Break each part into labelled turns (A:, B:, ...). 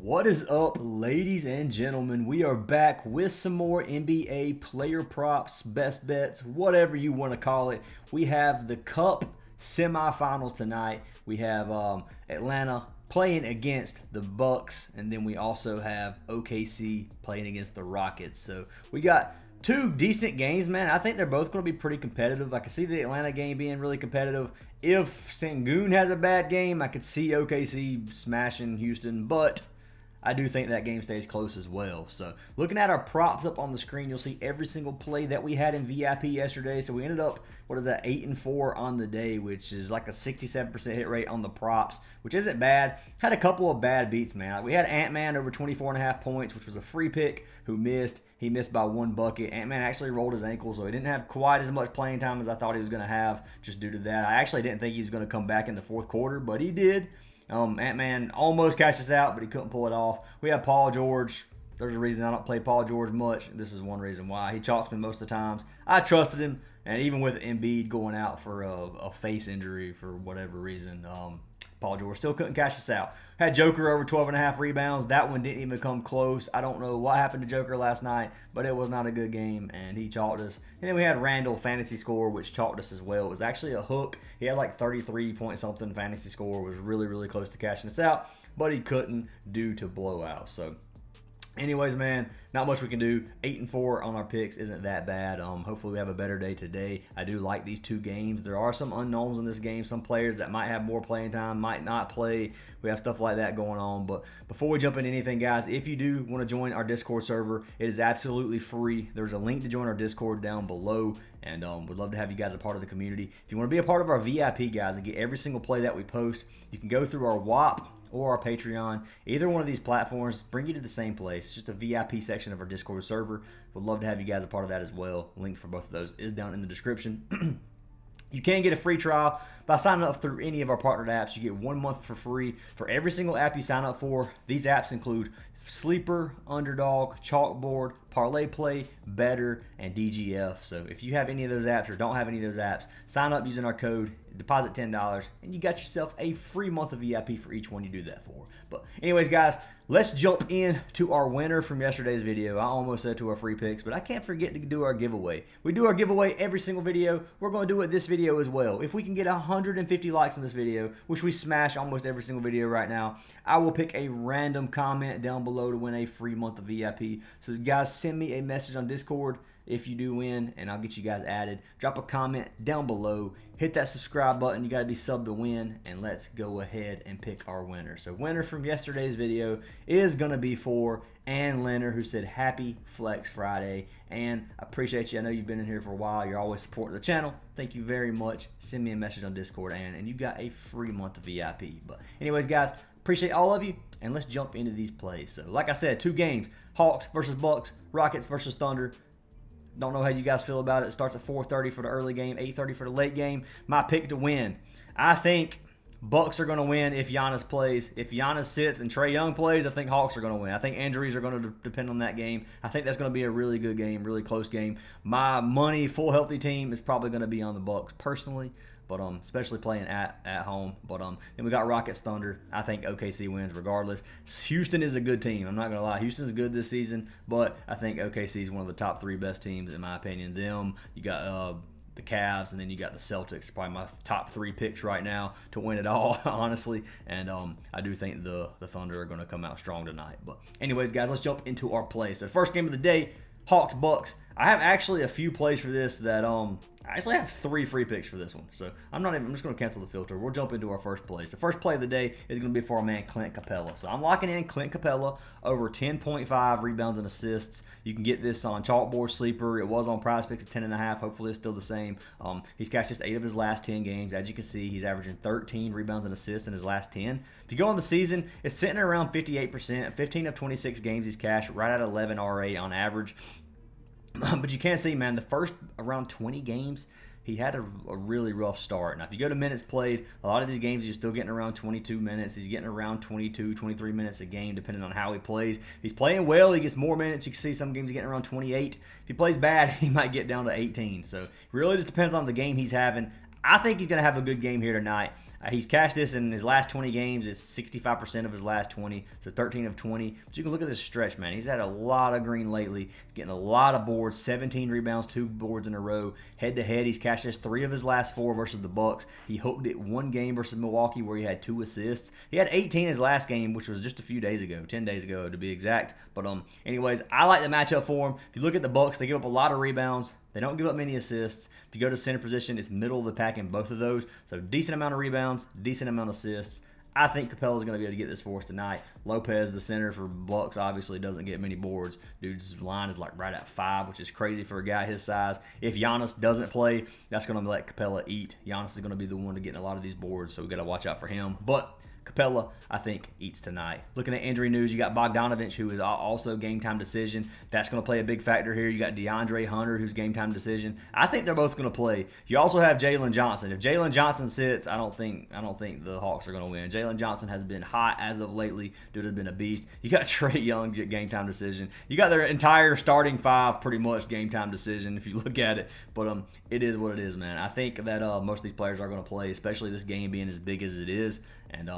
A: What is up, ladies and gentlemen? We are back with some more NBA player props, best bets, whatever you want to call it. We have the Cup semifinals tonight. We have Atlanta playing against the Bucks, and then we also have OKC playing against the Rockets. So we got two decent games, man. I think they're both going to be pretty competitive. I can see the Atlanta game being really competitive. If Sengun has a bad game, I could see OKC smashing Houston, but I do think that game stays close as well. So looking at our props up on the screen, you'll see every single play that we had in VIP yesterday. So we ended up, 8-4 on the day, which is like a 67% hit rate on the props, which isn't bad. Had a couple of bad beats, man. We had Ant-Man over 24.5 points, which was a free pick who missed. He missed by one bucket. Ant-Man actually rolled his ankle, so he didn't have quite as much playing time as I thought he was going to have just due to that. I actually didn't think he was going to come back in the fourth quarter, but he did. Ant-Man almost cashed us out, but he couldn't pull it off. We have Paul George. There's a reason I don't play Paul George much. This is one reason why. He chalks me most of the times. I trusted him, and even with Embiid going out for a face injury for whatever reason, Paul George still couldn't cash us out. Had Joker over 12.5 rebounds. That one didn't even come close. I don't know what happened to Joker last night, but it was not a good game, and he chalked us. And then we had Randall fantasy score, which chalked us as well. It was actually a hook. He had like 33-point-something fantasy score. It was really, really close to cashing us out, but he couldn't due to blowout. So anyways, man, not much we can do. 8-4 on our picks isn't that bad. Hopefully we have a better day today. I do like these two games. There are some unknowns in this game. Some players that might have more playing time, might not play. We have stuff like that going on. But before we jump into anything, guys, if you do want to join our Discord server, it is absolutely free. There's a link to join our Discord down below. And we'd love to have you guys a part of the community. If you want to be a part of our VIP, guys, and get every single play that we post, you can go through our WAP or our Patreon. Either one of these platforms bring you to the same place. It's just a VIP section of our Discord server. Would love to have you guys a part of that as well. Link for both of those is down in the description. You can get a free trial by signing up through any of our partnered apps. You get 1 month for free for every single app you sign up for. These apps include Sleeper, Underdog, Chalkboard, Parlay Play, Better, and DGF. So if you have any of those apps or don't have any of those apps, sign up using our code, deposit $10, and you got yourself a free month of VIP for each one you do that for. But anyways, guys, let's jump into our winner from yesterday's video. I almost said to our free picks, but I can't forget to do our giveaway. We do our giveaway every single video. We're going to do it this video as well. If we can get 150 likes in this video, which we smash almost every single video right now, I will pick a random comment down below to win a free month of VIP. So guys, send me a message on Discord if you do win, and I'll get you guys added. Drop a comment down below. Hit that subscribe button. You got to be subbed to win, and let's go ahead and pick our winner. So winner from yesterday's video is going to be for Ann Leonard, who said Happy Flex Friday. And I appreciate you. I know you've been in here for a while. You're always supporting the channel. Thank you very much. Send me a message on Discord, Ann, and you got a free month of VIP. But anyways, guys, appreciate all of you, and let's jump into these plays. So like I said, two games, Hawks versus Bucks, Rockets versus Thunder. Don't know how you guys feel about it. It starts at 4:30 for the early game, 8:30 for the late game. My pick to win. I think Bucks are going to win if Giannis plays. If Giannis sits and Trae Young plays, I think Hawks are going to win. I think injuries are going to depend on that game. I think that's going to be a really good game, really close game. My money, full healthy team is probably going to be on the Bucks personally, but especially playing at home. But then we got Rockets Thunder. I think OKC wins regardless. Houston is a good team. I'm not gonna lie. Houston's good this season, but I think OKC is one of the top 3 best teams in my opinion. Them, you got the Cavs, and then you got the Celtics. Probably my top 3 picks right now to win it all, honestly. And I do think the Thunder are gonna come out strong tonight. But anyways, guys, let's jump into our plays. So the first game of the day, Hawks Bucks. I have actually a few plays for this that I actually have 3 free picks for this one. So I'm just going to cancel the filter. We'll jump into our first plays. The first play of the day is going to be for our man Clint Capela. So I'm locking in Clint Capela over 10.5 rebounds and assists. You can get this on Chalkboard Sleeper. It was on Prizepicks at 10.5. Hopefully it's still the same. He's cashed just 8 of his last 10 games. As you can see, he's averaging 13 rebounds and assists in his last 10. If you go on the season, it's sitting around 58%. 15 of 26 games he's cashed, right at 11 RA on average. But you can see, man, the first around 20 games, he had a really rough start. Now, if you go to minutes played, a lot of these games he's still getting around 22 minutes. He's getting around 22, 23 minutes a game, depending on how he plays. If he's playing well, he gets more minutes. You can see some games he's getting around 28. If he plays bad, he might get down to 18. So it really just depends on the game he's having. I think he's going to have a good game here tonight. He's cashed this in his last 20 games. It's 65% of his last 20, so 13 of 20. But you can look at this stretch, man. He's had a lot of green lately, getting a lot of boards, 17 rebounds, 2 boards in a row. Head-to-head, he's cashed this 3 of his last 4 versus the Bucks. He hooked it 1 game versus Milwaukee where he had 2 assists. He had 18 in his last game, which was just a few days ago, 10 days ago to be exact. But anyways, I like the matchup for him. If you look at the Bucks, they give up a lot of rebounds. They don't give up many assists. If you go to center position, it's middle of the pack in both of those. So decent amount of rebounds, decent amount of assists. I think Capela is going to be able to get this for us tonight. Lopez, the center for Bucks, obviously doesn't get many boards. Dude's line is like right at 5, which is crazy for a guy his size. If Giannis doesn't play, that's going to let Capela eat. Giannis is going to be the one to get a lot of these boards, so we got to watch out for him. But Capela, I think, eats tonight. Looking at injury news, you got Bogdanovich, who is also game time decision. That's going to play a big factor here. You got DeAndre Hunter, who's game time decision. I think they're both going to play. You also have Jalen Johnson. If Jalen Johnson sits, I don't think the Hawks are going to win. Jalen Johnson has been hot as of lately. Dude has been a beast. You got Trae Young game time decision. You got their entire starting 5 pretty much game time decision if you look at it. But it is what it is, man. I think that most of these players are going to play, especially this game being as big as it is. And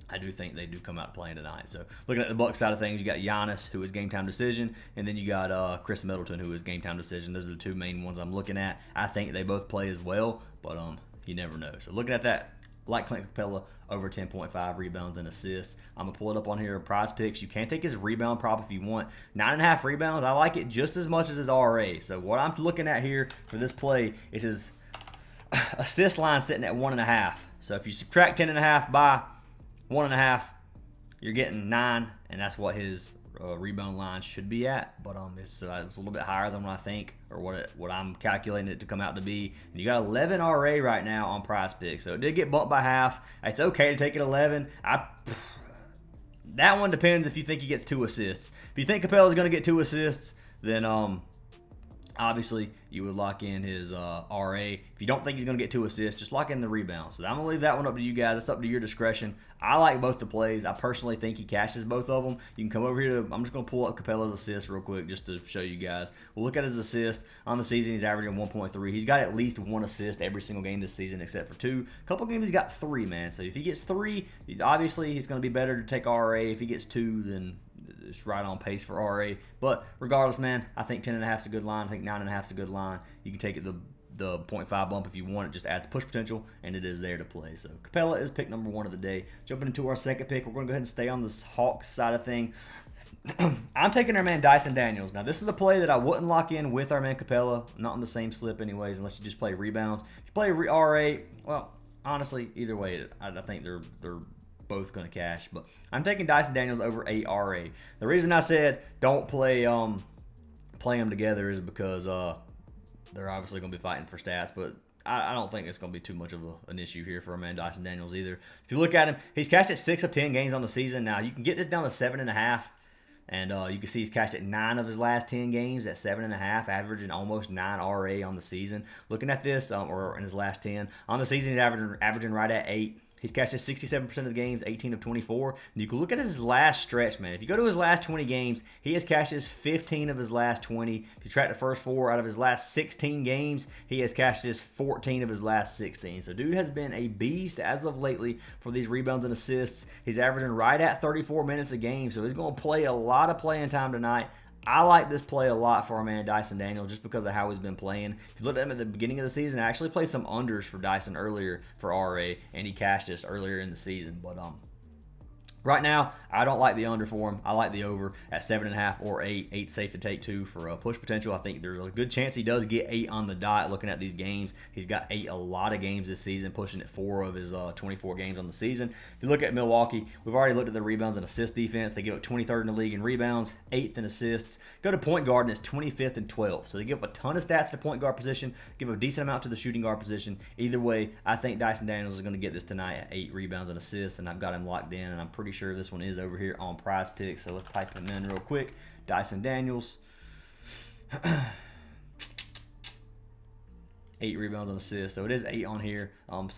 A: I do think they do come out playing tonight. So looking at the Bucks side of things, you got Giannis, who is game time decision, and then you got Chris Middleton, who is game time decision. Those are the 2 main ones I'm looking at. I think they both play as well, but you never know. So looking at that, like Clint Capela, over 10.5 rebounds and assists. I'm gonna pull it up on here. Prizepicks. You can take his rebound prop if you want. 9.5 rebounds. I like it just as much as his RA. So what I'm looking at here for this play is his assist line sitting at 1.5. So if you subtract 10.5 by 1.5, you're getting 9, and that's what his rebound line should be at. But it's a little bit higher than what I think, or what I'm calculating it to come out to be. And you got 11 RA right now on Prizepicks, so it did get bumped by half. It's okay to take it 11. That one depends if you think he gets 2 assists. If you think Capela is going to get 2 assists, then obviously you would lock in his RA. If you don't think he's going to get 2 assists, just lock in the rebound. So I'm going to leave that one up to you guys. It's up to your discretion. I like both the plays. I personally think he cashes both of them. You can come over here. I'm just going to pull up Capela's assists real quick just to show you guys. We'll look at his assists. On the season, he's averaging 1.3. He's got at least 1 assist every single game this season except for 2. A couple games he's got 3, man. So if he gets 3, obviously he's going to be better to take RA. If he gets 2, then it's right on pace for RA. But regardless, man, I think 10.5 is a good line. I think 9.5 is a good line. You can take it the 0.5 bump if you want. It just adds push potential, and it is there to play. So Capela is pick number 1 of the day. Jumping into our second pick, we're going to go ahead and stay on this Hawks side of thing. I'm taking our man Dyson Daniels. Now, this is a play that I wouldn't lock in with our man Capela. Not on the same slip anyways, unless you just play rebounds. If you play RA, well, honestly, either way, I think they're both going to cash. But I'm taking Dyson Daniels over 8 RA. The reason I said don't play them together is because they're obviously going to be fighting for stats, but I don't think it's going to be too much of an issue here for our man Dyson Daniels either. If you look at him, he's cashed at 6 of 10 games on the season. Now, you can get this down to 7.5, and you can see he's cashed at 9 of his last 10 games at 7.5, averaging almost 9 RA on the season. Looking at this, or in his last 10, on the season he's averaging right at 8. He's cashed at 67% of the games, 18 of 24. And you can look at his last stretch, man. If you go to his last 20 games, he has cashed 15 of his last 20. If you track the first 4 out of his last 16 games, he has cashed 14 of his last 16. So dude has been a beast as of lately for these rebounds and assists. He's averaging right at 34 minutes a game, so he's going to play a lot of playing time tonight. I like this play a lot for our man Dyson Daniels just because of how he's been playing. If you look at him at the beginning of the season, I actually played some unders for Dyson earlier for RA, and he cashed this earlier in the season. But right now, I don't like the under for him. I like the over at 7.5 or 8. 8 safe to take too for push potential. I think there's a good chance he does get 8 on the dot. Looking at these games, he's got 8 a lot of games this season, pushing at 4 of his 24 games on the season. If you look at Milwaukee, we've already looked at the rebounds and assist defense. They give up 23rd in the league in rebounds, 8th in assists. Go to point guard, and it's 25th and 12th. So they give up a ton of stats to point guard position, give a decent amount to the shooting guard position. Either way, I think Dyson Daniels is going to get this tonight at 8 rebounds and assists, and I've got him locked in, and I'm pretty sure this one is over here on Prizepicks. So let's type him in real quick. Dyson Daniels. 8 rebounds and assists. So it is 8 on here. I'm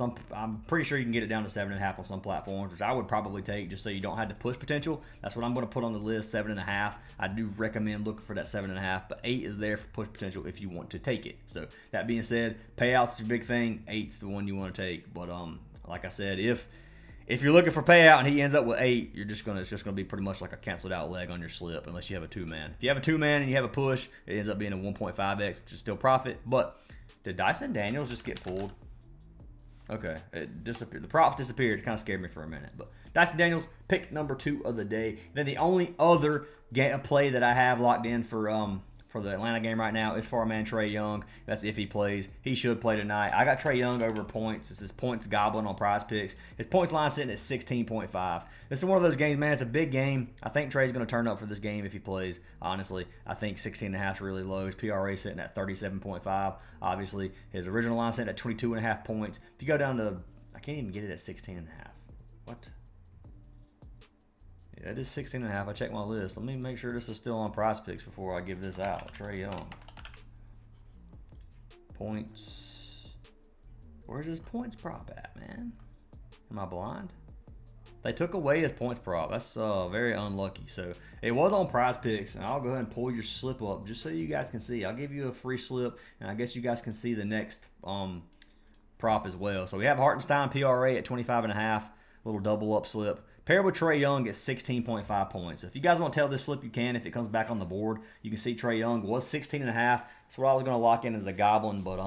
A: pretty sure you can get it down to 7.5 on some platforms, which I would probably take just so you don't have the push potential. That's what I'm going to put on the list, 7.5. I do recommend looking for that 7.5, but 8 is there for push potential if you want to take it. So that being said, payouts is your big thing. 8's the one you want to take. But like I said, if you're looking for payout and he ends up with 8, it's just gonna be pretty much like a canceled out leg on your slip unless you have a 2-man. If you have a 2-man and you have a push, it ends up being a 1.5x, which is still profit. But did Dyson Daniels just get pulled? Okay, it disappeared. The props disappeared. It kind of scared me for a minute. But Dyson Daniels, pick number 2 of the day. And then the only other play that I have locked in for the Atlanta game right now is for our man Trae Young. That's if he plays. He should play tonight. I got Trae Young over points. This is points goblin on Prizepicks. His points line sitting at 16.5. This is one of those games, man. It's a big game. I think Trae's going to turn up for this game if he plays. Honestly, I think 16.5 is really low. His PRA sitting at 37.5. Obviously, his original line sitting at 22.5 points. If you go down to, I can't even get it at 16.5. What? Yeah, it is 16.5. I checked my list. Let me make sure this is still on Prizepicks before I give this out. Trae Young. Points. Where's his points prop at, man? Am I blind? They took away his points prop. That's very unlucky. So it was on Prizepicks, and I'll go ahead and pull your slip up just so you guys can see. I'll give you a free slip, and I guess you guys can see the next prop as well. So we have Hartenstein PRA at 25.5. Little double up slip. Paired with Trae Young at 16.5 points. So if you guys want to tell this slip, you can. If it comes back on the board, you can see Trae Young was 16.5. That's what I was going to lock in as a goblin, but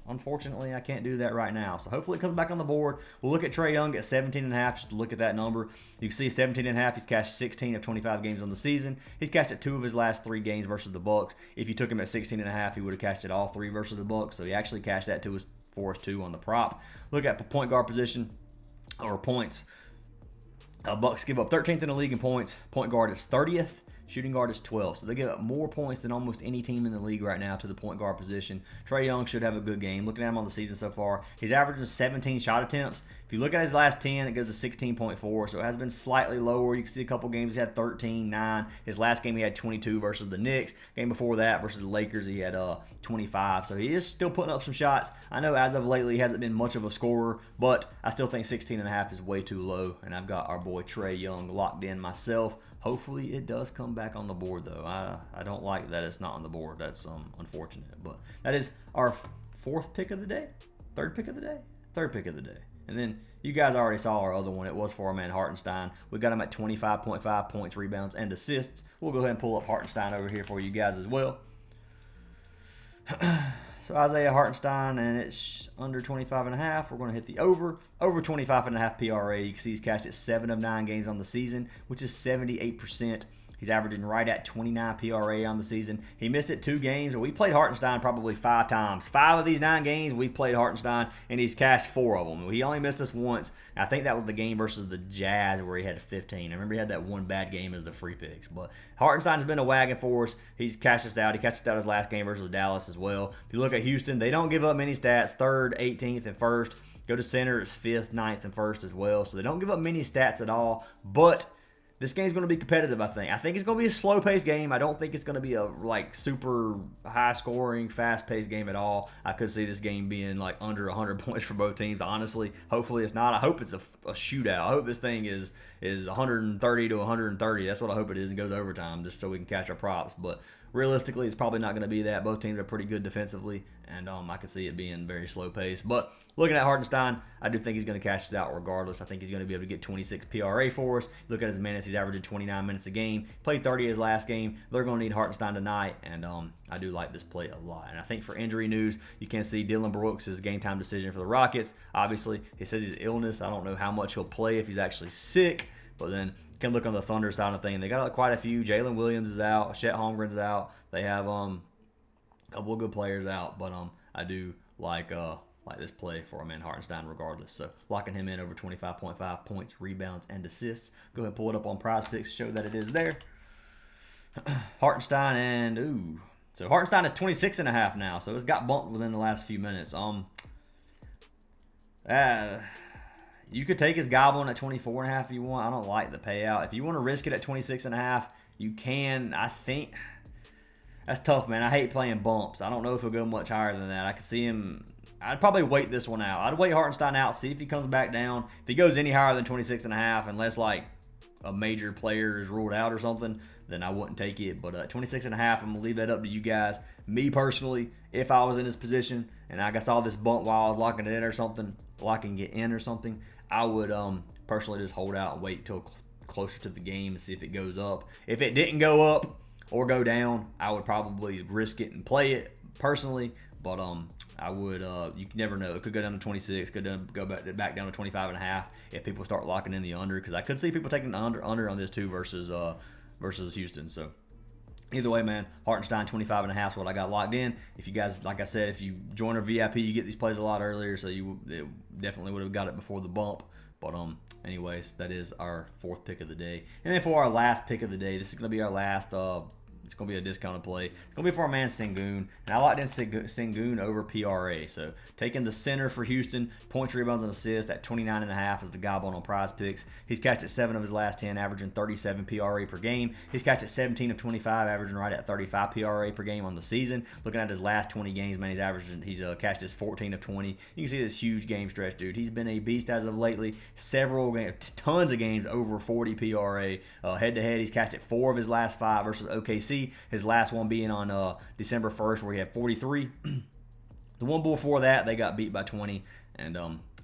A: unfortunately, I can't do that right now. So hopefully it comes back on the board. We'll look at Trae Young at 17.5 just to look at that number. You can see 17.5. He's cashed 16 of 25 games on the season. He's cashed at 2 of his last 3 games versus the Bucks. If you took him at 16.5, he would have cashed at all 3 versus the Bucks. So he actually cashed that for us too on the prop. Look at the point guard position or points. Bucks give up 13th in the league in points. Point guard is 30th. Shooting guard is 12th. So they give up more points than almost any team in the league right now to the point guard position. Trae Young should have a good game. Looking at him on the season so far, he's averaging 17 shot attempts. If you look at his last 10, it goes to 16.4. So it has been slightly lower. You can see a couple games he had 13, 9. His last game he had 22 versus the Knicks. Game before that versus the Lakers he had 25. So he is still putting up some shots. I know as of lately he hasn't been much of a scorer, but I still think 16.5 is way too low. And I've got our boy Trae Young locked in myself. Hopefully it does come back on the board, though. I don't like that it's not on the board. That's unfortunate. But that is our 4th pick of the day. 3rd pick of the day? 3rd pick of the day. And then you guys already saw our other one. It was for our man Hartenstein. We got him at 25.5 points, rebounds, and assists. We'll go ahead and pull up Hartenstein over here for you guys as well. So Isaiah Hartenstein, and it's under 25.5. We're going to hit the over 25.5 PRA. You can see he's cashed at 7 of 9 games on the season, which is 78%. He's averaging right at 29 PRA on the season. He missed it 2 games, and we played Hartenstein probably 5 times. 5 of these 9 games, we played Hartenstein, and he's cashed 4 of them. He only missed us once. I think that was the game versus the Jazz where he had 15. I remember he had that one bad game as the free picks. But Hartenstein's been a wagon for us. He's cashed us out. He cashed us out his last game versus Dallas as well. If you look at Houston, they don't give up many stats. 3rd, 18th, and 1st. Go to center, it's 5th, 9th, and 1st as well. So they don't give up many stats at all. But this game's going to be competitive, I think. I think it's going to be a slow-paced game. I don't think it's going to be a super high-scoring, fast-paced game at all. I could see this game being under 100 points for both teams, honestly. Hopefully it's not. I hope it's a shootout. I hope this thing is 130 to 130. That's what I hope it is and goes overtime just so we can catch our props. But realistically, it's probably not going to be that. Both teams are pretty good defensively, and I can see it being very slow-paced. But looking at Hartenstein, I do think he's going to cash this out regardless. I think he's going to be able to get 26 PRA for us. Look at his minutes. He's averaging 29 minutes a game. Played 30 his last game. They're going to need Hartenstein tonight, and I do like this play a lot. And I think for injury news, you can see Dylan Brooks is a game-time decision for the Rockets. Obviously, he says he's illness. I don't know how much he'll play if he's actually sick, but then you can look on the Thunder side of things. They got quite a few. Jalen Williams is out. Chet Holmgren's out. They have a couple of good players out, but I do like this play for a man Hartenstein regardless. So locking him in over 25.5 points, rebounds, and assists. Go ahead and pull it up on Prizepicks to show that it is there. Hartenstein and so Hartenstein is 26.5 now, so it's got bumped within the last few minutes. You could take his goblin at 24.5 if you want. I don't like the payout. If you want to risk it at 26.5, you can. I think that's tough, man. I hate playing bumps. I don't know if he'll go much higher than that. I can see him. I'd probably wait this one out. I'd wait Hartenstein out, see if he comes back down. If he goes any higher than 26.5, unless a major player is ruled out or something, then I wouldn't take it. But 26.5, I'm going to leave that up to you guys. Me personally, if I was in this position and I saw this bump while I was locking it in or something, locking it in or something, I would personally just hold out and wait till closer to the game and see if it goes up. If it didn't go up or go down, I would probably risk it and play it personally. But I would, you never know. It could go down to 26, could go back down to 25.5 if people start locking in the under, because I could see people taking the under on this too versus Houston. So either way, man, Hartenstein 25.5 is what I got locked in. If you guys, like I said, if you join our VIP, you get these plays a lot earlier, so you definitely would have got it before the bump. But anyways, that is our 4th pick of the day. And then for our last pick of the day, this is going to be our last. It's going to be a discounted play. It's going to be for our man Sengun. And I locked in Sengun over PRA. So taking the center for Houston, points, rebounds, and assists at 29.5 is the goblin on Prizepicks. He's catched at 7 of his last 10, averaging 37 PRA per game. He's catched at 17 of 25, averaging right at 35 PRA per game on the season. Looking at his last 20 games, man, he's catched his 14 of 20. You can see this huge game stretch, dude. He's been a beast as of lately. Tons of games over 40 PRA. Head-to-head, he's catched at 4 of his last 5 versus OKC. His last one being on December 1st, where he had 43. The one before that, they got beat by 20, and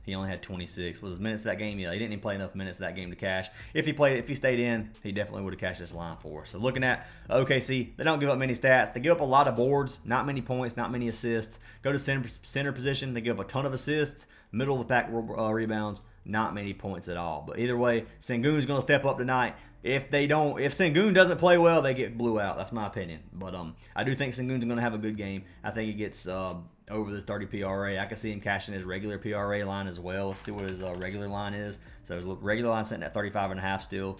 A: he only had 26. Was his minutes that game? Yeah, he didn't even play enough minutes that game to cash. If he stayed in, he definitely would have cashed this line for us. So looking at OKC, they don't give up many stats. They give up a lot of boards, not many points, not many assists. Go to center position, they give up a ton of assists. Middle of the pack rebounds, not many points at all. But either way, Sengun's going to step up tonight. If Sengun doesn't play well, they get blew out. That's my opinion. But I do think Sengun's going to have a good game. I think he gets over this 30 PRA. I can see him cashing his regular PRA line as well. Let's see what his regular line is. So his regular line sitting at 35.5 still.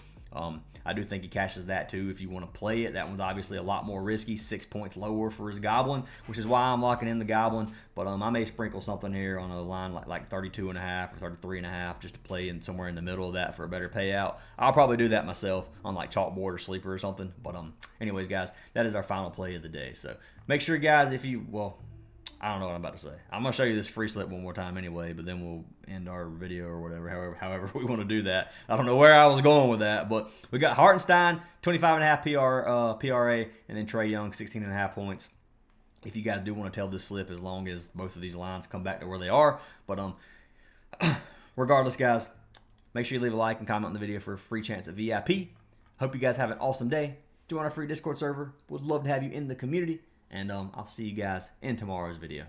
A: I do think he cashes that too if you want to play it. That one's obviously a lot more risky, 6 points lower for his goblin, which is why I'm locking in the goblin. But I may sprinkle something here on a line like 32.5 or 33.5 just to play in somewhere in the middle of that for a better payout. I'll probably do that myself on like Chalkboard or Sleeper or something. But anyways, guys, that is our final play of the day. So make sure, guys, I don't know what I'm about to say. I'm going to show you this free slip one more time anyway, but then we'll end our video or whatever, however we want to do that. I don't know where I was going with that, but we got Hartenstein, 25.5 PRA, and then Trae Young, 16.5 points. If you guys do want to tell this slip, as long as both of these lines come back to where they are. But regardless, guys, make sure you leave a like and comment on the video for a free chance at VIP. Hope you guys have an awesome day. Join our free Discord server. Would love to have you in the community. And I'll see you guys in tomorrow's video.